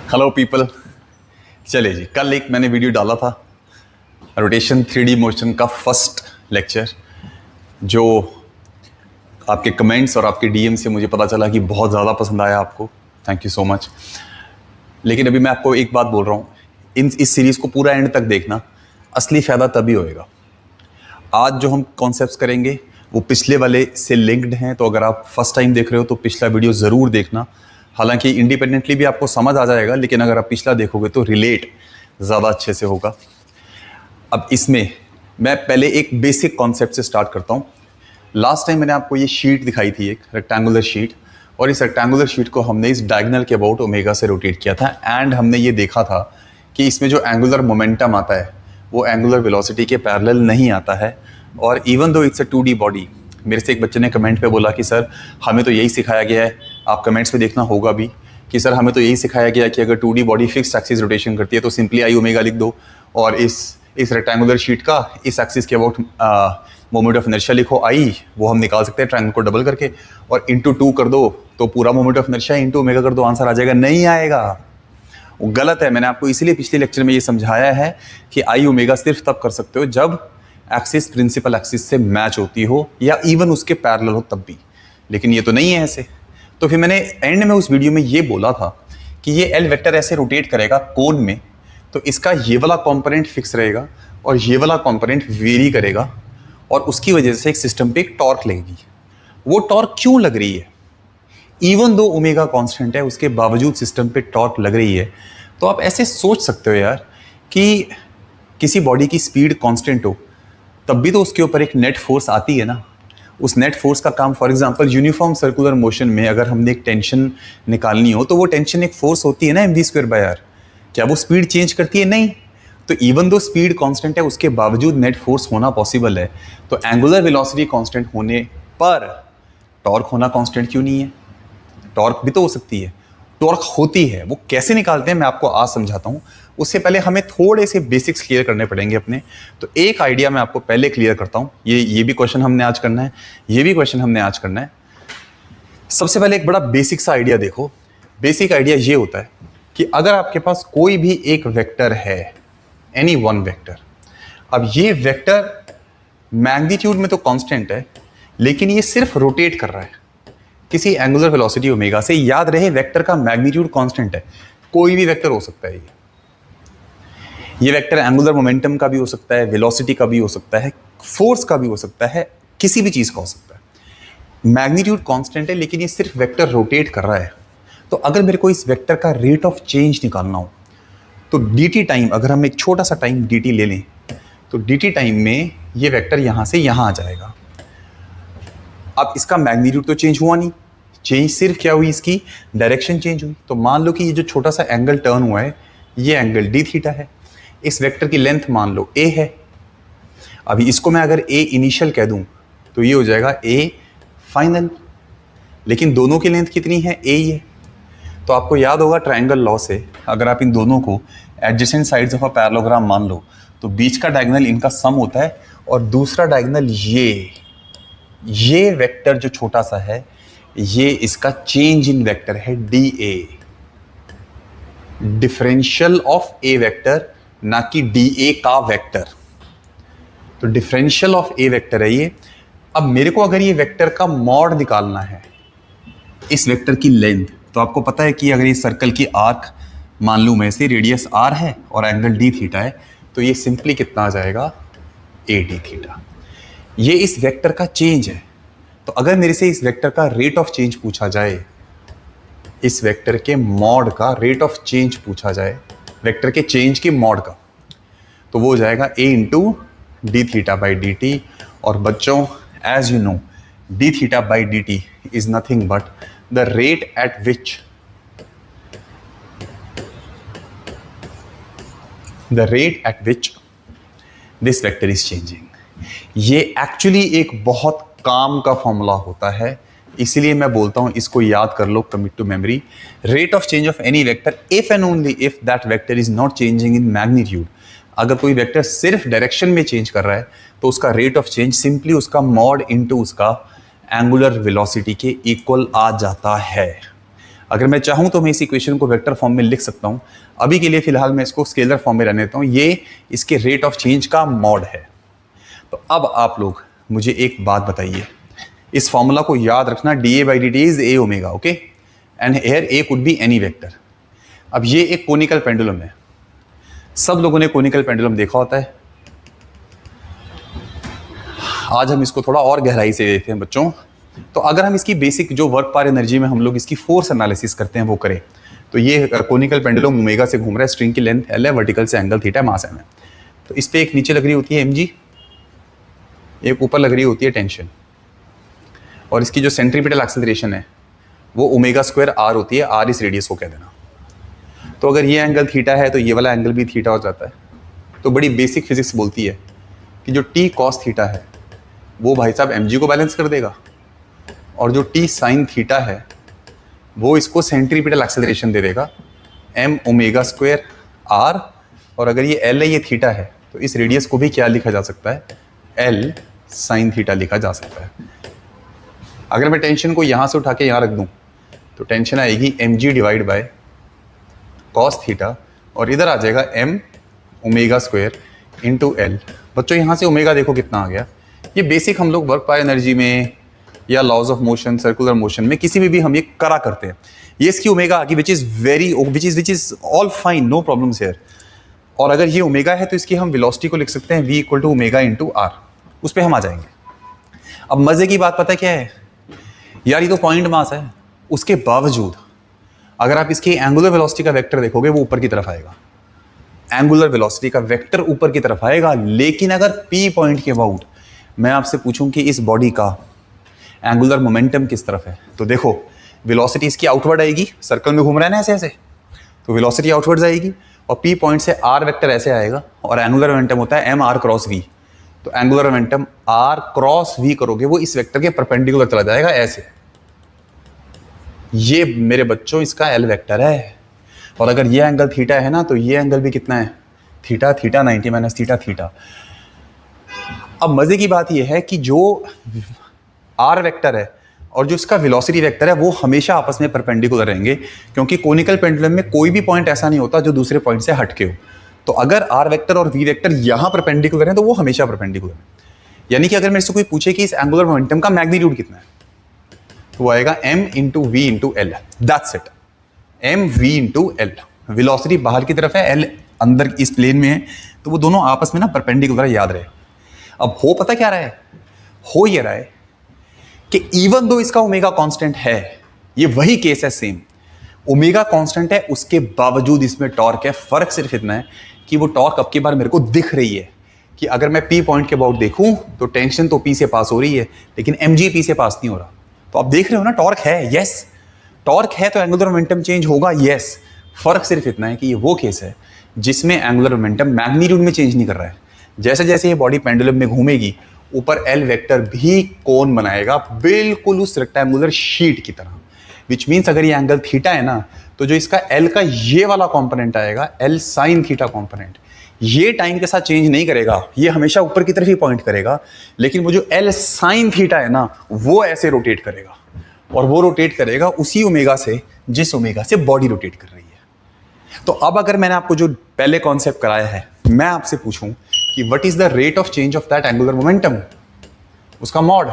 Hello people. चलिए जी, कल एक मैंने वीडियो डाला था रोटेशन 3D मोशन का फर्स्ट लेक्चर, जो आपके कमेंट्स और आपके डीएम से मुझे पता चला कि बहुत ज़्यादा पसंद आया आपको। Thank you so much. लेकिन अभी मैं आपको एक बात बोल रहा हूँ, इस सीरीज़ को पूरा एंड तक देखना, असली फ़ायदा तभी होएगा। आज जो हम कॉन्सेप्ट्स करेंगे वो पिछले वाले से लिंक्ड हैं, तो अगर आप फर्स्ट टाइम देख रहे हो तो पिछला वीडियो ज़रूर देखना। हालांकि इंडिपेंडेंटली भी आपको समझ आ जाएगा, लेकिन अगर आप पिछला देखोगे तो रिलेट ज़्यादा अच्छे से होगा। अब इसमें मैं पहले एक बेसिक कॉन्सेप्ट से स्टार्ट करता हूँ। लास्ट टाइम मैंने आपको ये शीट दिखाई थी, एक रेक्टेंगुलर शीट, और इस रेक्टेंगुलर शीट को हमने इस डायगोनल के अबाउट ओमेगा से रोटेट किया था। एंड हमने ये देखा था कि इसमें जो एंगुलर मोमेंटम आता है वो एंगुलर वेलोसिटी के पैरेलल नहीं आता है। और even though it's a 2D body, मेरे से एक बच्चे ने कमेंट पे बोला कि सर हमें तो यही सिखाया गया है, आप कमेंट्स में देखना होगा भी, कि सर हमें तो यही सिखाया गया है कि अगर 2D body fixed axis rotation करती है तो सिंपली आई ओमेगा लिख दो, और इस रेक्टेंगुलर शीट का इस एक्सिस के अबाउट मोमेंट ऑफ इनर्शिया लिखो आई, वो हम निकाल सकते हैं ट्रायंगल को डबल करके, और इंटू 2 कर दो तो पूरा moment of inertia into omega कर दो, आंसर आ जाएगा। नहीं आएगा, वो गलत है। मैंने आपको इसीलिए पिछले लेक्चर में ये समझाया है कि आई ओमेगा सिर्फ तब कर सकते हो जब एक्सिस प्रिंसिपल एक्सिस से मैच होती हो या इवन उसके पैरेलल हो, तब भी। लेकिन ये तो नहीं है ऐसे। तो फिर मैंने एंड में उस वीडियो में ये बोला था कि ये एल वेक्टर ऐसे रोटेट करेगा कोन में, तो इसका ये वाला कंपोनेंट फिक्स रहेगा और ये वाला कंपोनेंट वेरी करेगा, और उसकी वजह से एक सिस्टम पे एक टॉर्क लगेगी। वो टॉर्क क्यों लग रही है? इवन दो ओमेगा कांस्टेंट है, उसके बावजूद सिस्टम पे टॉर्क लग रही है। तो आप ऐसे सोच सकते हो यार कि किसी बॉडी की स्पीड कांस्टेंट हो तब भी तो उसके ऊपर एक नेट फोर्स आती है ना। उस नेट फोर्स का काम, for example uniform circular motion में अगर हमने एक टेंशन निकालनी हो तो वो टेंशन एक फोर्स होती है ना, mv²/r। क्या वो स्पीड चेंज करती है? नहीं। तो इवन दो स्पीड कांस्टेंट है, उसके बावजूद नेट फोर्स होना पॉसिबल है। तो एंगुलर वेलोसिटी कांस्टेंट होने पर टॉर्क होना कांस्टेंट क्यों नहीं है? टॉर्क भी तो हो सकती है, टॉर्क होती है। वो कैसे निकालते हैं मैं आपको आज समझाता हूँ। उससे पहले हमें थोड़े से बेसिक्स क्लियर करने पड़ेंगे अपने। तो एक आइडिया मैं आपको पहले क्लियर करता हूँ। ये भी क्वेश्चन हमने आज करना है, ये भी क्वेश्चन हमने आज करना है। सबसे पहले एक बड़ा बेसिक सा आइडिया देखो। बेसिक आइडिया ये होता है कि अगर आपके पास कोई भी एक वेक्टर है, एनी वन वेक्टर, अब ये वेक्टर मैग्नीट्यूड में तो कांस्टेंट है, लेकिन ये सिर्फ रोटेट कर रहा है किसी एंगुलर वेलोसिटी ओमेगा से। याद रहे, वेक्टर का मैग्नीट्यूड कांस्टेंट है। कोई भी वेक्टर हो सकता है। ये वेक्टर एंगुलर मोमेंटम का भी हो सकता है, वेलोसिटी का भी हो सकता है, फोर्स का भी हो सकता है, किसी भी चीज़ का हो सकता है। मैग्नीट्यूड कांस्टेंट है, लेकिन ये सिर्फ वेक्टर रोटेट कर रहा है। तो अगर मेरे को इस वेक्टर का रेट ऑफ चेंज निकालना हो तो dt टाइम, अगर हम एक छोटा सा टाइम dt ले लें तो dt टाइम में ये वेक्टर यहाँ से यहाँ आ जाएगा। अब इसका मैग्नीट्यूड तो चेंज हुआ नहीं, चेंज सिर्फ क्या हुई, इसकी डायरेक्शन चेंज हुई। तो मान लो कि ये जो छोटा सा एंगल टर्न हुआ है, ये एंगल d थीटा है। इस वेक्टर की लेंथ मान लो a है। अभी इसको मैं अगर a इनिशियल कह दूं तो ये हो जाएगा a फाइनल, लेकिन दोनों की लेंथ कितनी है? a ही है। तो आपको याद होगा ट्रायंगल लॉ से, अगर आप इन दोनों को adjacent sides of a parallelogram मान लो तो बीच का डायगोनल इनका सम होता है, और दूसरा डायगोनल ये वेक्टर जो छोटा सा है, ये इसका चेंज इन वेक्टर है dA, differential of a vector, ना कि dA का वेक्टर। तो डिफरेंशियल ऑफ a वेक्टर है ये। अब मेरे को अगर ये वेक्टर का मॉड निकालना है, इस वेक्टर की लेंथ, तो आपको पता है कि अगर ये सर्कल की आर्क मान लूं मैं, से रेडियस r है और एंगल d थीटा है, तो ये सिंपली कितना आ जाएगा? AD theta. ये इस वेक्टर का चेंज है। तो अगर मेरे से इस वेक्टर का रेट ऑफ चेंज पूछा जाए, इस वेक्टर के मॉड का रेट ऑफ चेंज पूछा जाए, वेक्टर के चेंज के मॉड का, तो वो हो जाएगा a into D theta by D T. और बच्चों, as you know, D theta by D T is nothing but the rate at which this vector is changing. ये एक्चुअली एक बहुत काम का फॉर्मूला होता है, इसीलिए मैं बोलता हूं इसको याद कर लो, commit to memory. Rate of change of any vector if and only if that vector is not changing in magnitude. अगर कोई वेक्टर सिर्फ डायरेक्शन में चेंज कर रहा है तो उसका रेट ऑफ चेंज सिंपली उसका मॉड इनटू उसका एंगुलर वेलोसिटी के इक्वल आ जाता है। अगर मैं चाहूँ तो मैं इस इक्वेशन को वेक्टर फॉर्म में लिख सकता हूँ। अभी के लिए फिलहाल मैं इसको स्केलर फॉर्म में रहने देता हूँ। ये इसके रेट ऑफ चेंज का मॉड है। तो अब आप लोग मुझे एक बात बताइए, इस फॉर्मूला को याद रखना, dA/dt is a omega, okay, and here a could be any vector. अब ये एक कोनिकल पेंडुलम है, सब लोगों ने कोनिकल पेंडुलम देखा होता है। आज हम इसको थोड़ा और गहराई से देखते हैं बच्चों। तो अगर हम इसकी बेसिक जो वर्क पर एनर्जी में हम लोग इसकी फोर्स एनालिसिस करते हैं वो करें, तो ये कोनिकल पेंडुलम ओमेगा से घूम रहा है, स्ट्रिंग की लेंथ l है, वर्टिकल से एंगल थीटा, मास m है। तो इस पे एक नीचे लग रही होती है mg, एक ऊपर लग रही होती है टेंशन, और इसकी जो सेंट्रीपिटल एक्सेलरेशन है वो ओमेगा स्क्वायर r होती है, r इस रेडियस को कह देना। तो अगर ये एंगल थीटा है तो ये वाला एंगल भी थीटा हो जाता है। तो बड़ी बेसिक फिजिक्स बोलती है कि जो t cos थीटा है वो भाई साहब mg को बैलेंस कर देगा, और जो t sin थीटा है वो इसको सेंट्रीपिटल एक्सेलरेशन दे देगा, m ओमेगा स्क्वायर r। और अगर ये l है, ये थीटा है, तो इस रेडियस को भी क्या लिखा जा सकता है, l sin थीटा लिखा जा सकता है। अगर मैं टेंशन को यहाँ से उठा के यहाँ रख दूँ तो टेंशन आएगी mg divide by cos theta, और इधर आ जाएगा m omega square into l। बच्चों यहाँ से ओमेगा देखो कितना आ गया। ये बेसिक हम लोग वर्क बाय एनर्जी में या laws of motion, circular motion में किसी में भी हम ये करा करते हैं। ये इसकी ओमेगा आ गई, which is all fine, no problems here. और अगर ये ओमेगा है तो इसकी हम वेलोसिटी को लिख सकते हैं v equal to omega into r, उस पर हम आ जाएंगे। अब मजे की बात पता क्या है यार, ये तो पॉइंट मास है, उसके बावजूद अगर आप इसकी एंगुलर वेलोसिटी का वेक्टर देखोगे वो ऊपर की तरफ आएगा, एंगुलर वेलोसिटी का वेक्टर ऊपर की तरफ आएगा। लेकिन अगर P पॉइंट के अबाउट मैं आपसे पूछूं कि इस बॉडी का एंगुलर मोमेंटम किस तरफ है, तो देखो वेलोसिटी इसकी आउटवर्ड आएगी, सर्कल में घूम रहा है ना ऐसे ऐसे, तो वेलोसिटी आउटवर्ड आएगी, और P पॉइंट से R वेक्टर ऐसे आएगा, और एंगुलर मोमेंटम होता है m r क्रॉस v। तो angular momentum r cross v करोगे वो इस वेक्टर के परपेंडिकुलर चला जाएगा ऐसे। ये मेरे बच्चों इसका l वेक्टर है, और अगर ये एंगल थीटा है ना तो ये एंगल भी कितना है, theta, theta 90 minus theta, theta. अब मजे की बात ये है कि जो r वेक्टर है और जो इसका वेलोसिटी वेक्टर है वो हमेशा आपस में परपेंडिकुलर रहेंगे, क्योंकि कोनिकल पेंडुलम में कोई भी पॉइंट ऐसा नहीं होता जो दूसरे पॉइंट से हटके हो। तो अगर r वेक्टर और v वेक्टर यहाँ परपेंडिकुलर हैं तो वो हमेशा परपेंडिकुलर है। यानी कि अगर मेरे से कोई पूछे कि इस एंगुलर मोमेंटम का मैग्नीट्यूड कितना है, तो वो आएगा m into V into L, that's it, m v into L. Velocity बाहर की तरफ है, l अंदर इस प्लेन में है, तो वो दोनों आपस में ना परपेंडिकुलर है, याद रहे। अब हो पता क्या रहा है, हो ये रहा है कि इवन दो इसका ओमेगा कांस्टेंट है, ये वही केस है सेम, ओमेगा कांस्टेंट है, उसके बावजूद इसमें टॉर्क है। फर्क सिर्फ इतना है कि वो टॉर्क अब की बार मेरे को दिख रही है कि अगर मैं P पॉइंट के अबाउट देखूं तो टेंशन तो P से पास हो रही है, लेकिन mg P से पास नहीं हो रहा। तो आप देख रहे हो ना, टॉर्क है, यस, टॉर्क है तो एंगुलर मोमेंटम चेंज होगा, यस। फर्क सिर्फ इतना है कि ये वो केस है जिसमें एंगुलर मोमेंटम मैग्नीट्यूड में चेंज नहीं कर रहा है। जैसे जैसे ये बॉडी पेंडुलम में घूमेगी ऊपर एल वेक्टर भी कोन बनाएगा, बिल्कुल उस रेक्टेंगुलर शीट की तरह। विच मीन्स अगर ये एंगल थीटा है ना, तो जो इसका एल का ये वाला कॉम्पोनेंट आएगा, एल साइन थीटा कॉम्पोनेंट, ये टाइम के साथ चेंज नहीं करेगा, ये हमेशा ऊपर की तरफ ही पॉइंट करेगा। लेकिन वो जो एल साइन थीटा है ना, वो ऐसे रोटेट करेगा, और वो रोटेट करेगा उसी ओमेगा से जिस ओमेगा से बॉडी रोटेट कर रही है। तो अब अगर मैंने आपको जो पहले कॉन्सेप्ट कराया है, मैं आपसे पूछूं कि what is the rate of change of that angular momentum, उसका मॉड,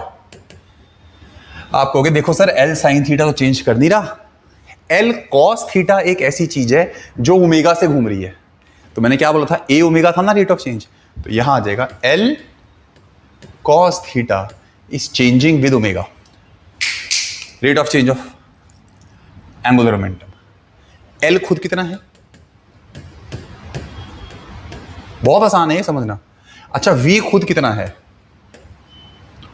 आप कहोगे देखो सर एल साइन थीटा तो चेंज कर नहीं रहा, एल कॉस थीटा एक ऐसी चीज है जो ओमेगा से घूम रही है। तो मैंने क्या बोला था, ए ओमेगा था ना रेट ऑफ चेंज, तो यहां आ जाएगा L cos theta is changing with omega, rate of change of angular momentum. L खुद कितना है, बहुत आसान है ये समझना। अच्छा, v खुद कितना है,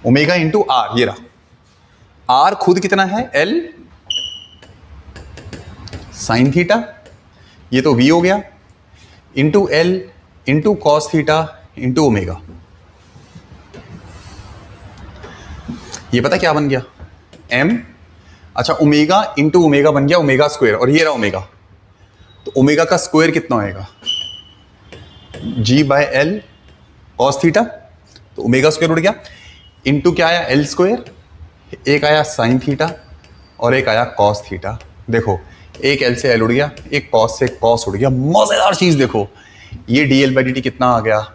ओमेगा इंटू आर, ये रहा। आर खुद कितना है, एल साइन थीटा, ये तो v हो गया, into L into cos theta into omega. ये पता क्या बन गया, m, अच्छा ओमेगा इंटू ओमेगा बन गया ओमेगा स्क्वायर, और ये रहा ओमेगा, तो ओमेगा का स्क्वायर कितना होएगा, g by L cos theta, तो ओमेगा स्क्वायर उड़ गया, इंटू क्या आया एल स्क्वायर, एक आया साइन थीटा और एक आया कॉस थीटा, देखो एक एल से एल उड़ गया, एक कॉस से कॉस उड़ गया। मजेदार चीज देखो, ये D L by D T कितना आ गया,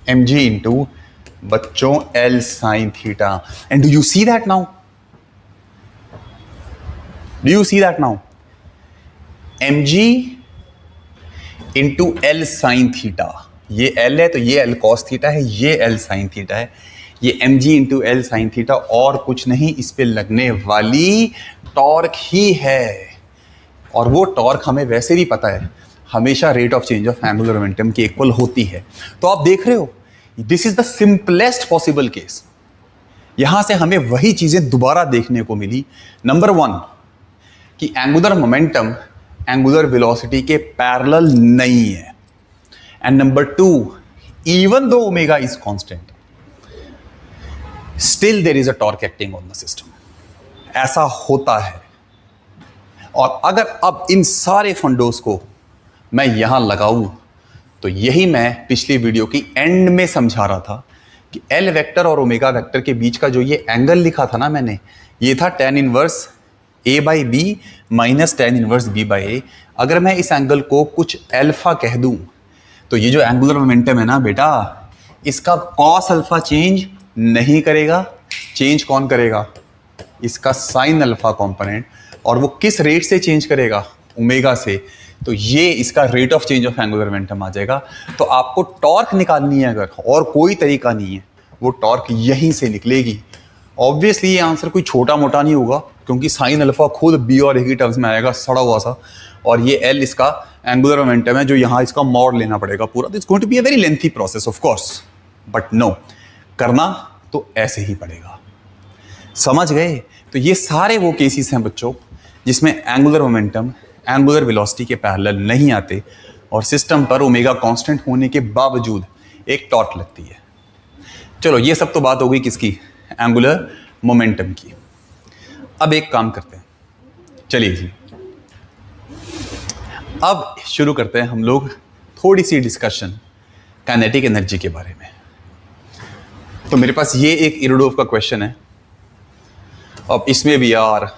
एम जी इंटू बच्चों L sine theta. And do you see that now, do you see that now, M G into L sine theta. ये एल है तो ये एल कॉस थीटा है, ये एल साइन थीटा है, ये M G into L sine theta और कुछ नहीं, इस पे लगने वाली टॉर्क ही है। और वो टॉर्क हमें वैसे भी पता है हमेशा rate of change of angular momentum के इक्वल होती है। तो आप देख रहे हो, this is the simplest possible case. यहां से हमें वही चीजें दोबारा देखने को मिली। नंबर वन कि एंगुलर मोमेंटम एंगुलर वेलोसिटी के पैरेलल नहीं है। And number two, even though omega is constant, still there is a torque acting on the system. ऐसा होता है। और अगर अब इन सारे फंडोस को मैं यहां लगाऊं तो यही मैं पिछली वीडियो की एंड में समझा रहा था कि एल वेक्टर और ओमेगा वेक्टर के बीच का जो ये एंगल लिखा था ना मैंने, ये था tan inverse a by B minus tan inverse b by A. अगर मैं इस एंगल को कुछ अल्फा कह दूं तो ये जो एंगुलर मोमेंटम है ना बेटा, इसका कॉस अल्फा चेंज नहीं करेगा। चेंज कौन करेगा? इसका साइन अल्फा कंपोनेंट। और वो किस रेट से चेंज करेगा? ओमेगा से। तो ये इसका rate of change of angular momentum आ जाएगा। तो आपको टॉर्क निकालनी है अगर, और कोई तरीका नहीं है, वो टॉर्क यहीं से निकलेगी। ऑब्वियसली ये आंसर कोई छोटा मोटा नहीं होगा, क्योंकि साइन अल्फा खुद बी और ए की टर्म्स में आएगा, सड़ा हुआ सा। और ये एल इसका एंगुलर मोमेंटम है, जो यहाँ इसका मॉड लेना पड़ेगा पूरा। It's going to be a very lengthy process of course, but no, करना तो ऐसे ही पड़ेगा। समझ गए? तो ये सारे वो केसेस हैं बच्चों जिसमें एंगुलर मोमेंटम एंगुलर वेलोसिटी के पैरेलल नहीं आते और सिस्टम पर ओमेगा कांस्टेंट होने के बावजूद एक टॉर्क लगती है। चलो ये सब तो बात हो गई किसकी? एंगुलर मोमेंटम की। अब एक काम करते हैं, चलिए जी, अब शुरू करते हैं हम लोग थोड़ी सी डिस्कशन काइनेटिक एनर्जी के बारे में। तो मेरे पास ये एक इरोडोव का क्वेश्चन है। अब इसमें भी यार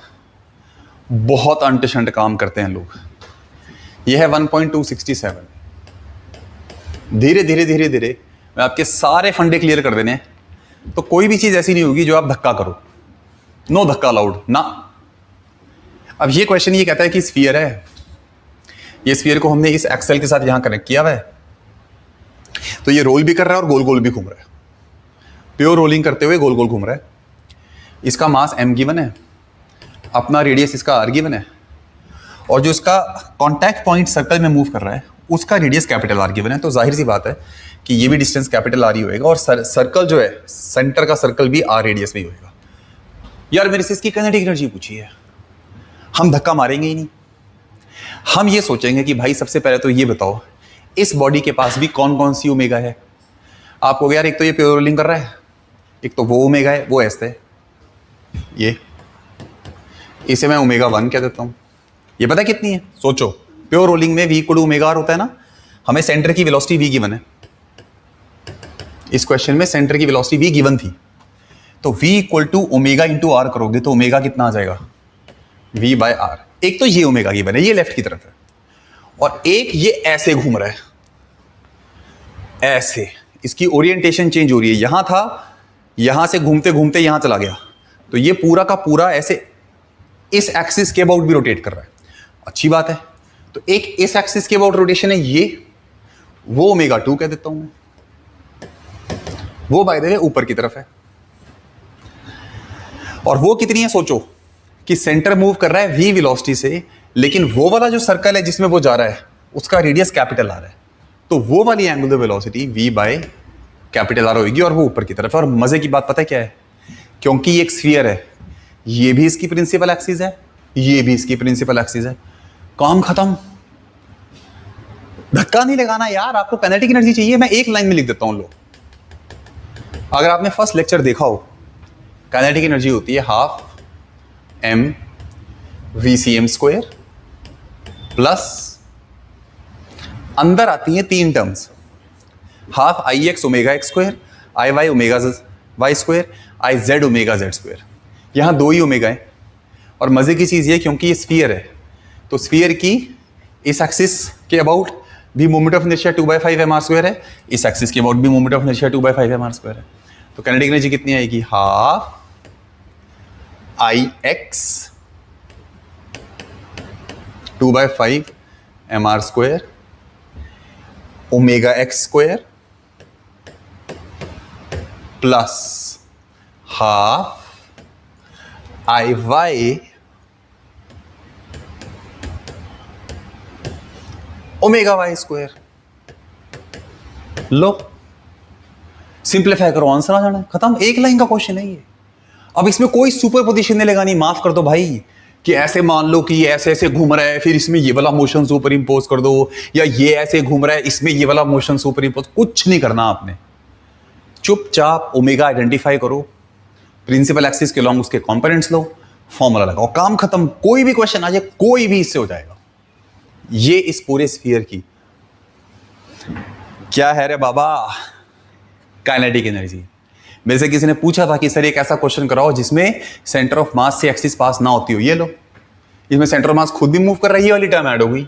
बहुत अंट-शंट काम करते हैं लोग। यह है 1.267। धीरे धीरे धीरे धीरे मैं आपके सारे फंडे क्लियर कर देने, तो कोई भी चीज़ ऐसी नहीं होगी जो आप धक्का करो। नो धक्का अलाउड ना। अब ये क्वेश्चन ये कहता है कि स्फीयर है, ये स्फीयर को हमने इस एक्सेल के साथ यहां कनेक्ट किया हुआ है, तो ये रोल भी कर रहा है और गोल गोल भी घूम रहा है। प्योर रोलिंग करते हुए गोल गोल घूम रहा है। इसका मास m गिवन है, अपना रेडियस इसका r गिवन है, और जो इसका कॉन्टैक्ट पॉइंट सर्कल में मूव कर रहा है उसका रेडियस कैपिटल R गिवन है। तो जाहिर सी बात है कि ये भी डिस्टेंस कैपिटल R ही होएगा, और सर्कल जो है सेंटर का सर्कल भी R रेडियस में ही होएगा। यार मेरे से इसकी काइनेटिक एनर्जी पूछी है, हम धक्का मारेंगे ही नहीं। हम ये सोचेंगे कि भाई सबसे पहले तो ये बताओ इस बॉडी के पास भी कौन कौन सी ओमेगा है। आप कहोगे यार एक तो ये प्योर रोलिंग कर रहा है, एक तो वो ओमेगा है, वो ऐसे है, ये इसे मैं ओमेगा 1 कह देता हूं। ये पता कितनी है? सोचो, प्योर रोलिंग में v equal to omega r होता है ना। हमें सेंटर की वेलोसिटी v गिवन है, इस क्वेश्चन में सेंटर की वेलोसिटी v गिवन थी, तो v equal to omega into r करोगे तो ओमेगा कितना आ जाएगा? v by r। एक तो ये ओमेगा गिवन है, ये लेफ्ट की तरफ है, और एक ये ऐसे घूम रहा है, ऐसे। इसकी ओरिएंटेशन चेंज हो रही है, यहां था, यहां से घूमते घूमते यहां चला गया, तो ये पूरा का पूरा ऐसे इस एक्सिस के अबाउट भी रोटेट कर रहा है। अच्छी बात है। तो एक इस एक्सिस के अबाउट रोटेशन है, ये वो ओमेगा 2 कह देता हूं मैं, वो बाय द वे ऊपर की तरफ है। और वो कितनी है? सोचो कि सेंटर मूव कर रहा है v वेलोसिटी से, लेकिन वो वाला जो सर्कल है जिसमें वो जा रहा है उसका रेडियस कैपिटल R है, तो वो वाली angular velocity v by capital R होगी, और वो ऊपर की तरफ है। और मजे की बात पता है क्या है? क्योंकि ये एक स्फीयर है, ये भी इसकी प्रिंसिपल एक्सिस है, ये भी इसकी प्रिंसिपल एक्सिस है, काम खत्म। धक्का नहीं लगाना यार, आपको काइनेटिक एनर्जी चाहिए, मैं एक लाइन में लिख देता हूं। लो, अगर आपने फर्स्ट लेक्चर देखा हो, काइनेटिक एनर्जी होती है half m VCM square plus अंदर आती है तीन terms, half IX omega x square, IY omega y square, IZ omega z square. यहां दो ही ओमेगा है। और मजे की चीज ये, क्योंकि ये स्फीयर है तो स्फीयर की इस एक्सिस के अबाउट भी मोमेंट ऑफ इनर्शिया 2/5 mr² है, इस एक्सिस के अबाउट भी मोमेंट ऑफ इनर्शिया 2/5 mr² है। तो काइनेटिक एनर्जी कितनी आएगी? Half Ix 2/5 mr² omega x² plus half Iy omega y²। लो सिंप्लीफाई करो, आंसर आ जाना है, खत्म। एक लाइन का क्वेश्चन है ये। अब इसमें कोई सुपर पोजिशन नहीं लगानी, माफ कर दो भाई, कि ऐसे मान लो कि ऐसे ऐसे घूम रहा है, फिर इसमें ये वाला मोशन सुपर इंपोज कर दो, या ये ऐसे घूम रहा है इसमें ये वाला मोशन सुपर इंपोज, कुछ नहीं करना आपने। चुपचाप ओमेगा आइडेंटिफाई करो, प्रिंसिपल एक्सिस के लॉन्ग उसके कंपोनेंट्स लो, फॉर्मूला लगाओ, काम खत्म। कोई भी क्वेश्चन आ जाए, कोई भी इससे हो जाएगा। ये इस पूरे स्फीयर की क्या है रे बाबा? Kinetic energy. मेरे से किसी ने पूछा था कि सर एक ऐसा क्वेश्चन कराओ जिसमें सेंटर ऑफ मास से एक्सिस पास ना होती हो। ये लो, इसमें सेंटर ऑफ मास खुद भी मूव कर रही है, वाली टर्म ऐड हो गई।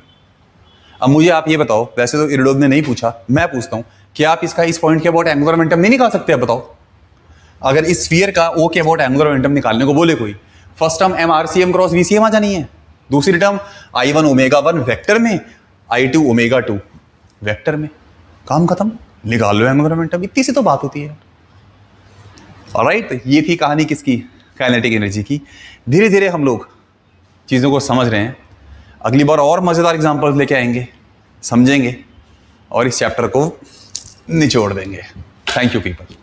अब मुझे आप ये बताओ, वैसे तो इरडोव ने नहीं पूछा, मैं पूछता हूं कि आप इसका इस पॉइंट के अबाउट एंगुलर मोमेंटम नहीं निकाल सकते? आप बताओ, अगर इस स्फीयर का ओ के अबाउट एंगुलर मोमेंटम निकालने को बोले कोई, first term MRCM cross VCM आ जानी है, दूसरी टर्म I1 ओमेगा 1 वेक्टर में, I2 ओमेगा 2 वेक्टर में, काम खत्म, निकाल लो एंगुलर मोमेंटम। इतनी सी तो बात होती है। ऑलराइट, ये थी कहानी किसकी? काइनेटिक एनर्जी की। धीरे धीरे हम लोग चीज़ों को समझ रहे हैं। अगली बार और मज़ेदार एग्जांपल्स लेके आएंगे, समझेंगे और इस चैप्टर को निचोड़ देंगे। Thank you people.